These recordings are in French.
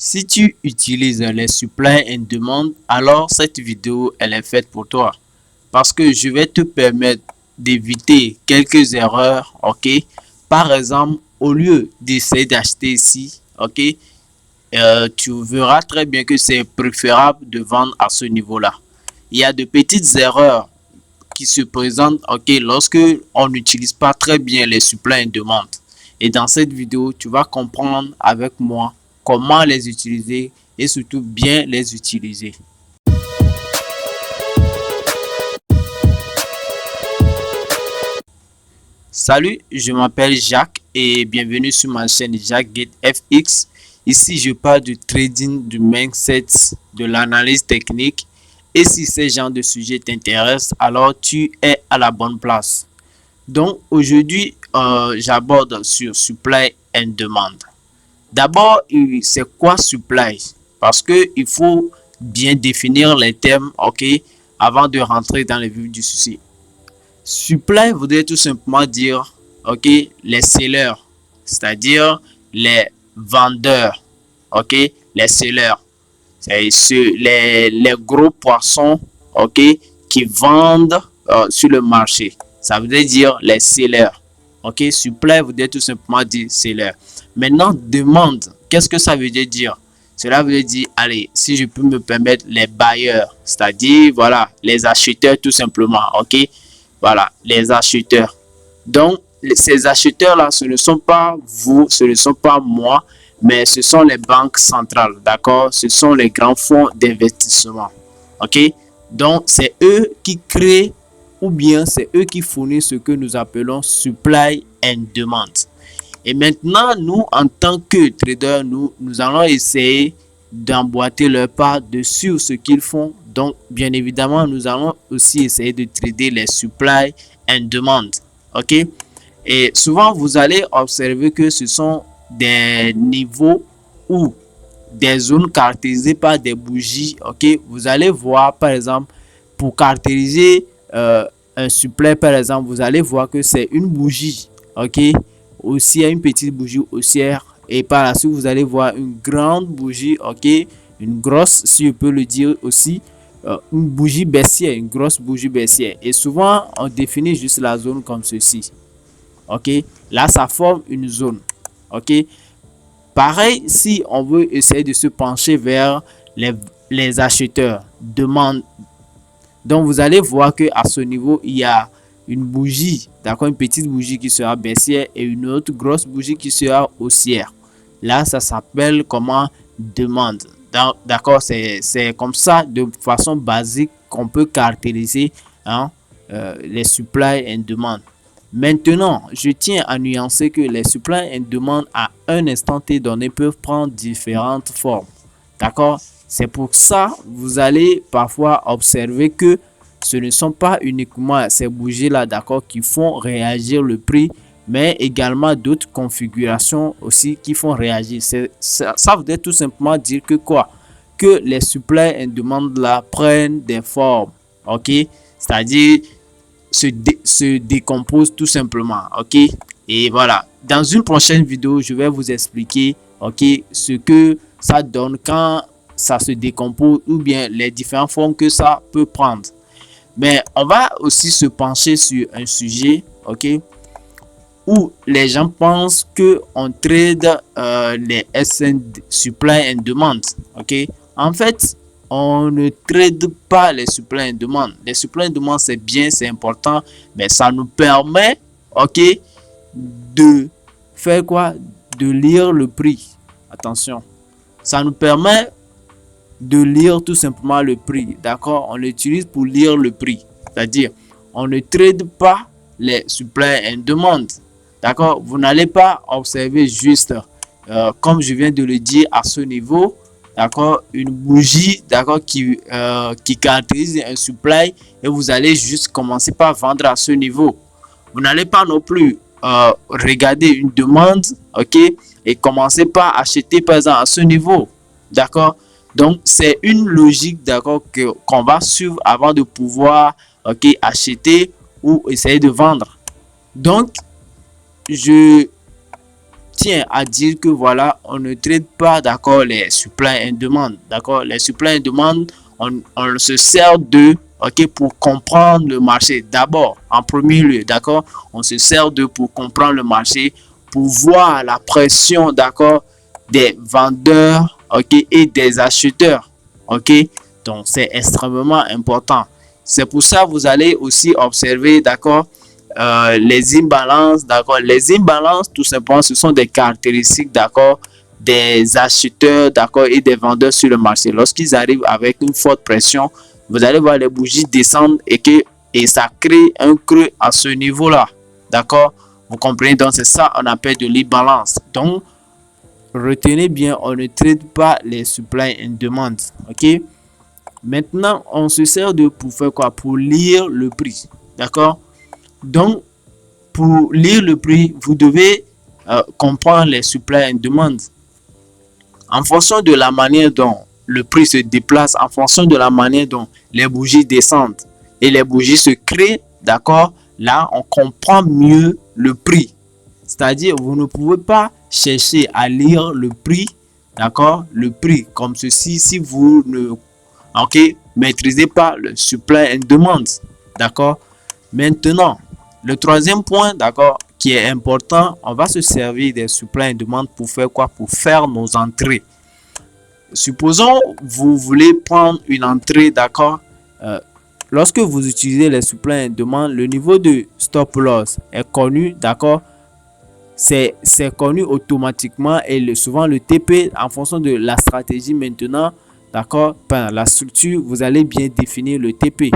Si tu utilises les supply and demand, alors cette vidéo elle est faite pour toi parce que je vais te permettre d'éviter quelques erreurs, ok? Par exemple, au lieu d'essayer d'acheter ici, ok, tu verras très bien que c'est préférable de vendre à ce niveau-là. Il y a de petites erreurs qui se présentent, ok, lorsque on n'utilise pas très bien les supply and demand. Et dans cette vidéo, tu vas comprendre avec moi comment les utiliser et surtout bien les utiliser. Salut, je m'appelle Jacques et bienvenue sur ma chaîne Jacques Gate FX. Ici, je parle du trading, du mindset, de l'analyse technique. Et si ce genre de sujet t'intéresse, alors tu es à la bonne place. Donc aujourd'hui, j'aborde sur supply and demand. D'abord, c'est quoi supply? Parce que il faut bien définir les termes, ok, avant de rentrer dans le vif du sujet. Supply voudrait tout simplement dire, ok, les sellers, c'est-à-dire les vendeurs, ok, les sellers, c'est les gros poissons, ok, qui vendent sur le marché. Ça veut dire les sellers, ok. Supply voudrait tout simplement dire seller. Maintenant, demande, qu'est-ce que ça veut dire? Cela veut dire, allez, si je peux me permettre, les bailleurs, c'est-à-dire, voilà, les acheteurs tout simplement, ok. Voilà, les acheteurs. Donc, ces acheteurs-là, ce ne sont pas vous, ce ne sont pas moi, mais ce sont les banques centrales, d'accord? Ce sont les grands fonds d'investissement, ok? Donc, c'est eux qui créent ou bien c'est eux qui fournissent ce que nous appelons supply and demand. Et maintenant, nous, en tant que traders, nous allons essayer d'emboîter leur part dessus ce qu'ils font. Donc, bien évidemment, nous allons aussi essayer de trader les supply and demand. OK? Et souvent, vous allez observer que ce sont des niveaux ou des zones caractérisées par des bougies. OK? Vous allez voir, par exemple, pour caractériser un supply, par exemple, vous allez voir que c'est une bougie. OK? Haussière, une petite bougie haussière, et par la suite vous allez voir une grande bougie, ok, une grosse, si je peux le dire aussi, une bougie baissière, une grosse bougie baissière. Et souvent on définit juste la zone comme ceci, ok. Là ça forme une zone, ok. Pareil, si on veut essayer de se pencher vers les acheteurs, demande. Donc vous allez voir que à ce niveau il y a une bougie, d'accord, une petite bougie qui sera baissière et une autre grosse bougie qui sera haussière. Là, ça s'appelle comment? Demande. D'accord, c'est comme ça, de façon basique, qu'on peut caractériser les supply and demand. Maintenant, je tiens à nuancer que les supply and demand à un instant T donné peuvent prendre différentes formes. D'accord, c'est pour ça vous allez parfois observer que ce ne sont pas uniquement ces bougies là, d'accord, qui font réagir le prix, mais également d'autres configurations aussi qui font réagir. Ça veut tout simplement dire que quoi? Que les supply and demand là prennent des formes, ok, c'est-à-dire se décomposent tout simplement, ok. Et voilà, dans une prochaine vidéo je vais vous expliquer, ok, ce que ça donne quand ça se décompose ou bien les différentes formes que ça peut prendre. Mais on va aussi se pencher sur un sujet, ok, où les gens pensent que on trade les SN supply and demand, ok. En fait, on ne trade pas les supply and demand. Les supply and demand c'est bien, c'est important, mais ça nous permet, ok, de faire quoi? De lire le prix. Attention, ça nous permet de lire tout simplement le prix, d'accord. On l'utilise pour lire le prix, c'est-à-dire on ne trade pas les supply and demand, d'accord. Vous n'allez pas observer juste comme je viens de le dire à ce niveau, d'accord, une bougie, d'accord, qui caractérise un supply et vous allez juste commencer par vendre à ce niveau. Vous n'allez pas non plus regarder une demande, ok, et commencer par acheter par exemple à ce niveau, d'accord. Donc, c'est une logique, d'accord, qu'on va suivre avant de pouvoir, ok, acheter ou essayer de vendre. Donc, je tient à dire que voilà, on ne traite pas, d'accord, les supply and demand, d'accord. Les supply and demand, on se sert de, ok, pour comprendre le marché. D'abord, en premier lieu, d'accord, on se sert de pour comprendre le marché, pour voir la pression, d'accord, des vendeurs, ok, et des acheteurs, ok. Donc, c'est extrêmement important. C'est pour ça que vous allez aussi observer, d'accord, les imbalances, d'accord. Les imbalances, tout simplement, ce sont des caractéristiques, d'accord, des acheteurs, d'accord, et des vendeurs sur le marché. Lorsqu'ils arrivent avec une forte pression, vous allez voir les bougies descendre et ça crée un creux à ce niveau-là, d'accord. Vous comprenez? Donc, c'est ça qu'on appelle de l'imbalance. Donc, retenez bien, on ne traite pas les supply and demand, ok. Maintenant, on se sert de pour faire quoi? Pour lire le prix, d'accord. Donc, pour lire le prix, vous devez comprendre les supply and demand. En fonction de la manière dont le prix se déplace, en fonction de la manière dont les bougies descendent et les bougies se créent, d'accord, là, on comprend mieux le prix. C'est-à-dire, vous ne pouvez pas chercher à lire le prix, d'accord, le prix comme ceci si vous ne maîtrisez pas le supply and demand, d'accord. Maintenant, le troisième point, d'accord, qui est important, on va se servir des supply and demand pour faire quoi? Pour faire nos entrées. Supposons vous voulez prendre une entrée, d'accord. Lorsque vous utilisez les supply and demand, le niveau de stop loss est connu, d'accord. C'est connu automatiquement et souvent le TP en fonction de la stratégie maintenant, d'accord, la structure, vous allez bien définir le TP.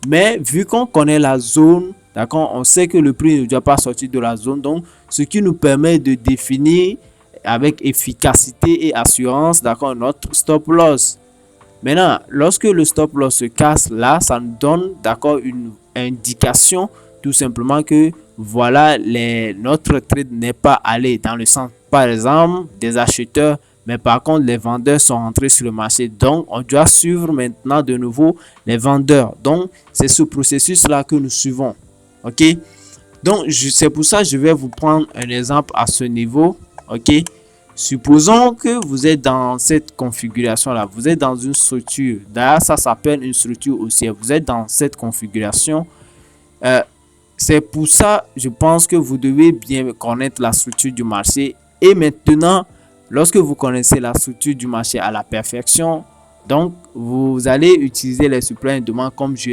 Mais vu qu'on connaît la zone, d'accord, on sait que le prix ne doit pas sortir de la zone, donc ce qui nous permet de définir avec efficacité et assurance, d'accord, notre stop loss. Maintenant, lorsque le stop loss se casse, là, ça nous donne, d'accord, une indication tout simplement que voilà, notre trade n'est pas allé dans le sens, par exemple, des acheteurs, mais par contre, les vendeurs sont entrés sur le marché. Donc, on doit suivre maintenant de nouveau les vendeurs. Donc, c'est ce processus-là que nous suivons. OK? Donc, c'est pour ça que je vais vous prendre un exemple à ce niveau. OK? Supposons que vous êtes dans cette configuration-là. Vous êtes dans une structure. D'ailleurs, ça s'appelle une structure haussière. Vous êtes dans cette configuration. C'est pour ça, je pense que vous devez bien connaître la structure du marché. Et maintenant, lorsque vous connaissez la structure du marché à la perfection, donc vous allez utiliser les supply and demand comme je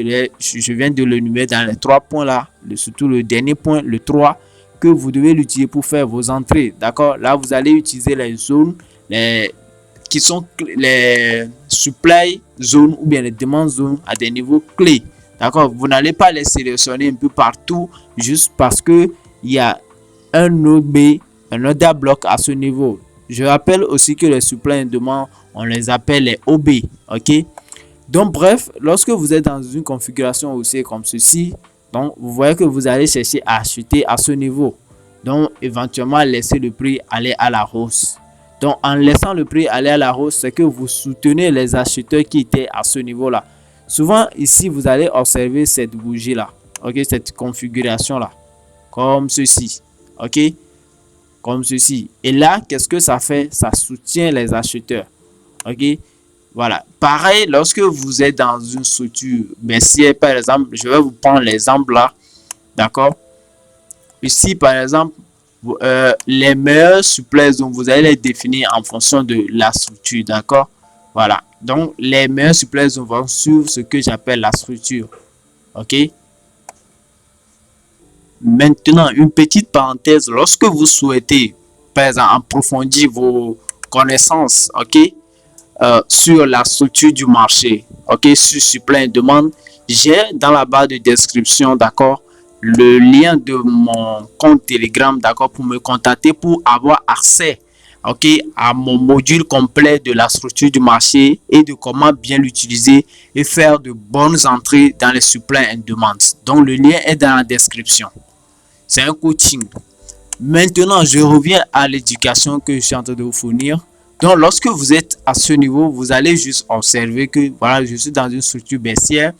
viens de le numérer dans les 3 points là, surtout le dernier point, le 3, que vous devez l'utiliser pour faire vos entrées. D'accord? Là, vous allez utiliser les zones qui sont les supply zones ou bien les demand zones à des niveaux clés. D'accord, vous n'allez pas les sélectionner un peu partout juste parce que il y a un OB, un order block à ce niveau. Je rappelle aussi que les supply and demand, on les appelle les OB. Ok, donc bref, lorsque vous êtes dans une configuration aussi comme ceci, donc vous voyez que vous allez chercher à acheter à ce niveau. Donc éventuellement laisser le prix aller à la hausse. Donc en laissant le prix aller à la hausse, c'est que vous soutenez les acheteurs qui étaient à ce niveau là. Souvent ici vous allez observer cette bougie là, ok, cette configuration là, comme ceci, ok, comme ceci. Et là, qu'est-ce que ça fait? Ça soutient les acheteurs, ok. Voilà, pareil lorsque vous êtes dans une structure baissière, par exemple, je vais vous prendre l'exemple là, d'accord. Ici par exemple, les meilleurs supply zones, vous allez les définir en fonction de la structure, d'accord. Voilà, donc les meilleurs supply zones vont suivre ce que j'appelle la structure, ok. Maintenant, une petite parenthèse, lorsque vous souhaitez par exemple approfondir vos connaissances, ok, sur la structure du marché, ok, sur supply and demand, j'ai dans la barre de description, d'accord, le lien de mon compte Telegram, d'accord, pour me contacter pour avoir accès, ok, à mon module complet de la structure du marché et de comment bien l'utiliser et faire de bonnes entrées dans les supply and demand. Donc le lien est dans la description. C'est un coaching. Maintenant, je reviens à l'éducation que je suis en train de vous fournir. Donc, lorsque vous êtes à ce niveau, vous allez juste observer que voilà, je suis dans une structure baissière.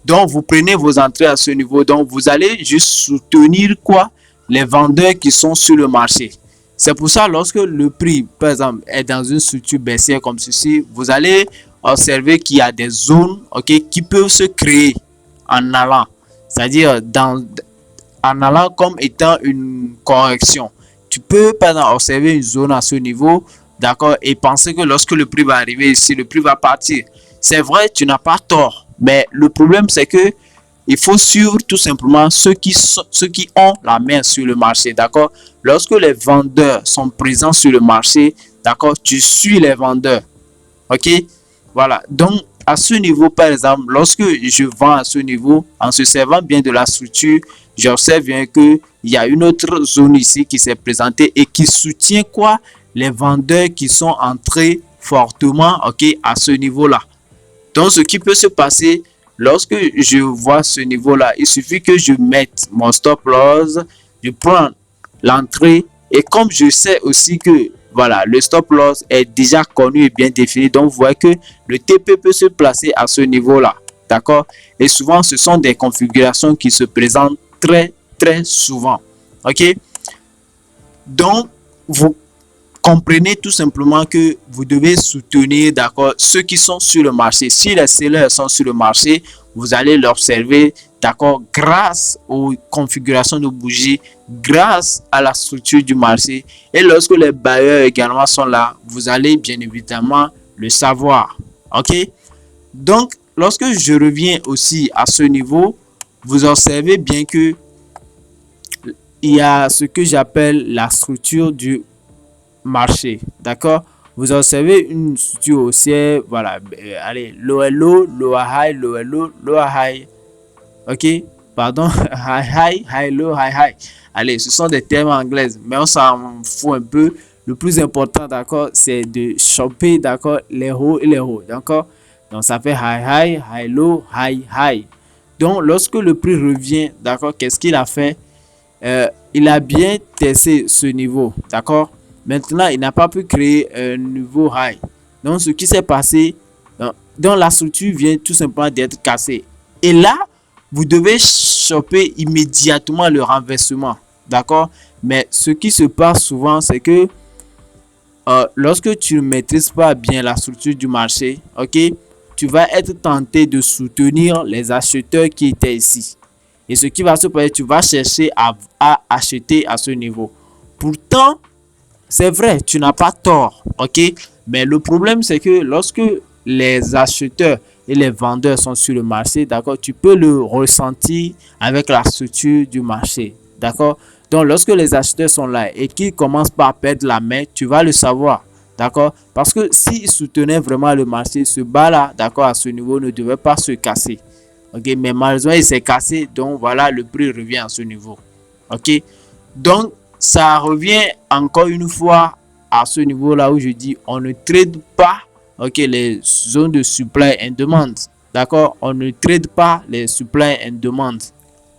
Donc, vous prenez vos entrées à ce niveau. Donc, vous allez juste soutenir quoi? Les vendeurs qui sont sur le marché. C'est pour ça, lorsque le prix, par exemple, est dans une structure baissière comme ceci, vous allez observer qu'il y a des zones, ok, qui peuvent se créer en allant, c'est-à-dire en allant comme étant une correction. Tu peux, par exemple, observer une zone à ce niveau, d'accord, et penser que lorsque le prix va arriver ici, le prix va partir. C'est vrai, tu n'as pas tort, mais le problème, c'est que il faut suivre tout simplement ceux qui ont la main sur le marché, d'accord. Lorsque les vendeurs sont présents sur le marché, d'accord, tu suis les vendeurs, ok. Voilà, donc à ce niveau, par exemple, lorsque je vends à ce niveau, en se servant bien de la structure, j'observe bien qu'il y a une autre zone ici qui s'est présentée et qui soutient quoi? Les vendeurs qui sont entrés fortement, ok, à ce niveau-là. Donc, ce qui peut se passer lorsque je vois ce niveau-là, il suffit que je mette mon stop loss, je prends l'entrée et comme je sais aussi que voilà, le stop loss est déjà connu et bien défini, donc vous voyez que le TP peut se placer à ce niveau-là, d'accord? Et souvent, ce sont des configurations qui se présentent très souvent, ok? Donc, vous comprenez tout simplement que vous devez soutenir, d'accord, ceux qui sont sur le marché. Si les sellers sont sur le marché, vous allez l'observer, d'accord, grâce aux configurations de bougies, grâce à la structure du marché. Et lorsque les bailleurs également sont là, vous allez bien évidemment le savoir, ok. Donc, lorsque je reviens aussi à ce niveau, vous observez bien que il y a ce que j'appelle la structure du marché, d'accord. Vous observez une structure haussière, voilà, allez, lower low, lower high, lower low, lower high, ok, pardon, high low, high high. Allez, ce sont des termes anglais, mais on s'en fout un peu. Le plus important, d'accord, c'est de choper, d'accord, les hauts et les hauts, d'accord. Donc ça fait high low, high. Donc lorsque le prix revient, d'accord, qu'est-ce qu'il a fait? Il a bien testé ce niveau, d'accord. Maintenant, il n'a pas pu créer un nouveau high. Donc, ce qui s'est passé, donc la structure vient tout simplement d'être cassée. Et là, vous devez choper immédiatement le renversement, d'accord. Mais ce qui se passe souvent, c'est que lorsque tu ne maîtrises pas bien la structure du marché, ok, tu vas être tenté de soutenir les acheteurs qui étaient ici. Et ce qui va se passer, tu vas chercher à acheter à ce niveau. Pourtant, c'est vrai, tu n'as pas tort, ok? Mais le problème, c'est que lorsque les acheteurs et les vendeurs sont sur le marché, d'accord, tu peux le ressentir avec la structure du marché, d'accord? Donc, lorsque les acheteurs sont là et qu'ils commencent par perdre la main, tu vas le savoir, d'accord? Parce que s'ils soutenaient vraiment le marché, ce bas-là, d'accord, à ce niveau, ne devait pas se casser, ok? Mais malheureusement, il s'est cassé, donc voilà, le prix revient à ce niveau, ok? Donc, ça revient encore une fois à ce niveau là où je dis on ne trade pas, ok, les zones de supply and demand, d'accord. On ne trade pas les supply and demand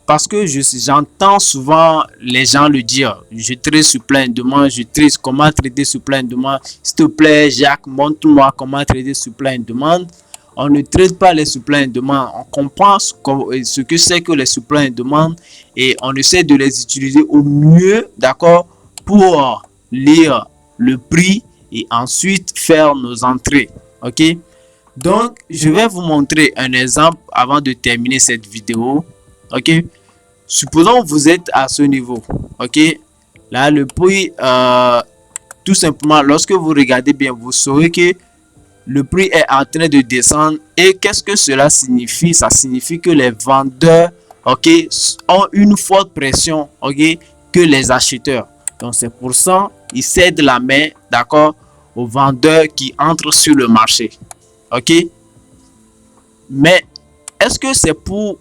parce que j'entends souvent les gens le dire, je trade supply and demand, je trade, comment trader supply and demand, s'il te plaît Jacques, montre-moi comment trader supply and demand. On ne trade pas les supply and demand, on comprend ce que c'est que les supply and demand et on essaie de les utiliser au mieux, d'accord, pour lire le prix et ensuite faire nos entrées, ok. Donc je vais vous montrer un exemple avant de terminer cette vidéo, ok. Supposons que vous êtes à ce niveau, ok. Là le prix, tout simplement, lorsque vous regardez bien, vous saurez que le prix est en train de descendre. Et qu'est-ce que cela signifie? Ça signifie que les vendeurs, ok, ont une forte pression, ok, que les acheteurs. Donc c'est pour ça ils cèdent la main, d'accord, aux vendeurs qui entrent sur le marché, ok. Mais est-ce que c'est pour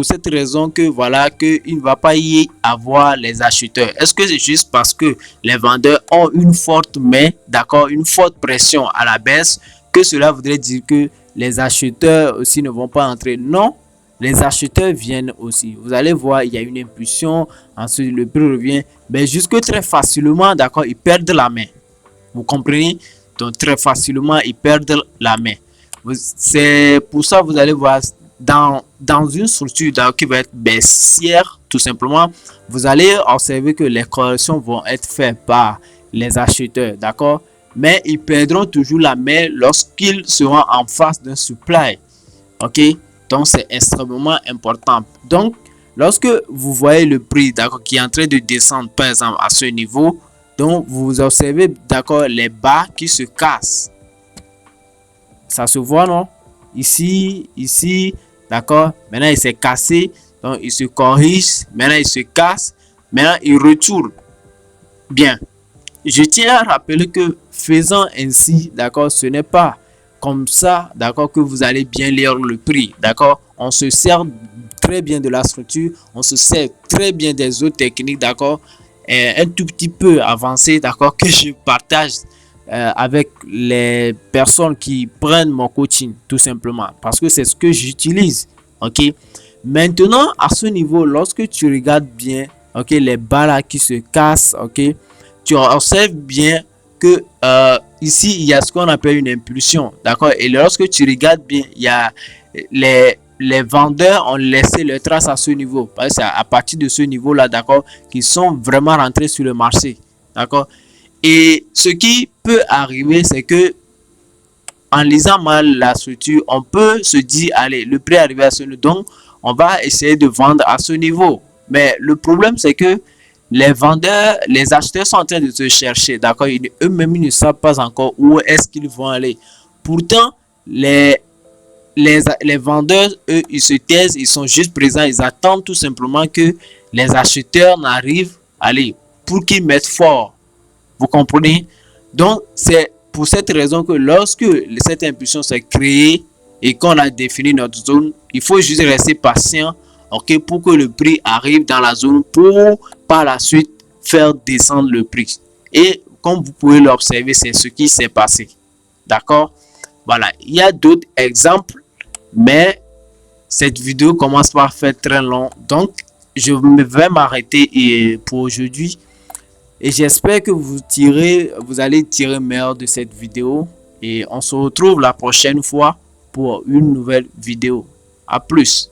cette raison que voilà que il ne va pas y avoir les acheteurs? Est-ce que c'est juste parce que les vendeurs ont une forte main, d'accord, une forte pression à la baisse, que cela voudrait dire que les acheteurs aussi ne vont pas entrer? Non, les acheteurs viennent aussi. Vous allez voir, il y a une impulsion, ensuite le prix revient, mais jusque très facilement, d'accord, ils perdent la main. Vous comprenez? Donc très facilement, ils perdent la main. C'est pour ça que vous allez voir dans une structure qui va être baissière, tout simplement, vous allez observer que les corrections vont être faites par les acheteurs, d'accord? Mais ils perdront toujours la main lorsqu'ils seront en face d'un supply, ok? Donc c'est extrêmement important. Donc lorsque vous voyez le prix, d'accord, qui est en train de descendre par exemple à ce niveau, donc vous observez, d'accord, les bas qui se cassent. Ça se voit, non? Ici, ici, d'accord. Maintenant il s'est cassé, donc il se corrige. Maintenant il se casse, maintenant il retourne. Bien, je tiens à rappeler que faisant ainsi, d'accord, ce n'est pas comme ça, d'accord, que vous allez bien lire le prix, d'accord. On se sert très bien de la structure, on se sert très bien des autres techniques, d'accord, un tout petit peu avancé, d'accord, que je partage avec les personnes qui prennent mon coaching, tout simplement, parce que c'est ce que j'utilise, ok. Maintenant, à ce niveau, lorsque tu regardes bien, ok, les bas là qui se cassent, ok, tu observes bien que ici il y a ce qu'on appelle une impulsion, d'accord. Et lorsque tu regardes bien, il y a les vendeurs ont laissé leur trace à ce niveau, parce que c'est à partir de ce niveau là, d'accord, qu'ils sont vraiment rentrés sur le marché, d'accord. Et ce qui peut arriver, c'est que en lisant mal la structure, on peut se dire allez, le prix est arrivé à ce niveau, donc on va essayer de vendre à ce niveau. Mais le problème, c'est que les vendeurs, les acheteurs sont en train de se chercher, d'accord. Eux-mêmes, ils ne savent pas encore où est-ce qu'ils vont aller. Pourtant, les vendeurs, eux, ils se taisent, ils sont juste présents, ils attendent tout simplement que les acheteurs n'arrivent, allez, pour qu'ils mettent fort. Vous comprenez? Donc, c'est pour cette raison que lorsque cette impulsion s'est créée et qu'on a défini notre zone, il faut juste rester patient, ok, pour que le prix arrive dans la zone pour par la suite faire descendre le prix. Et comme vous pouvez l'observer, c'est ce qui s'est passé. D'accord? Voilà, il y a d'autres exemples, mais cette vidéo commence par faire très long. Donc, je vais m'arrêter pour aujourd'hui. Et j'espère que vous allez tirer meilleur de cette vidéo. Et on se retrouve la prochaine fois pour une nouvelle vidéo. À plus.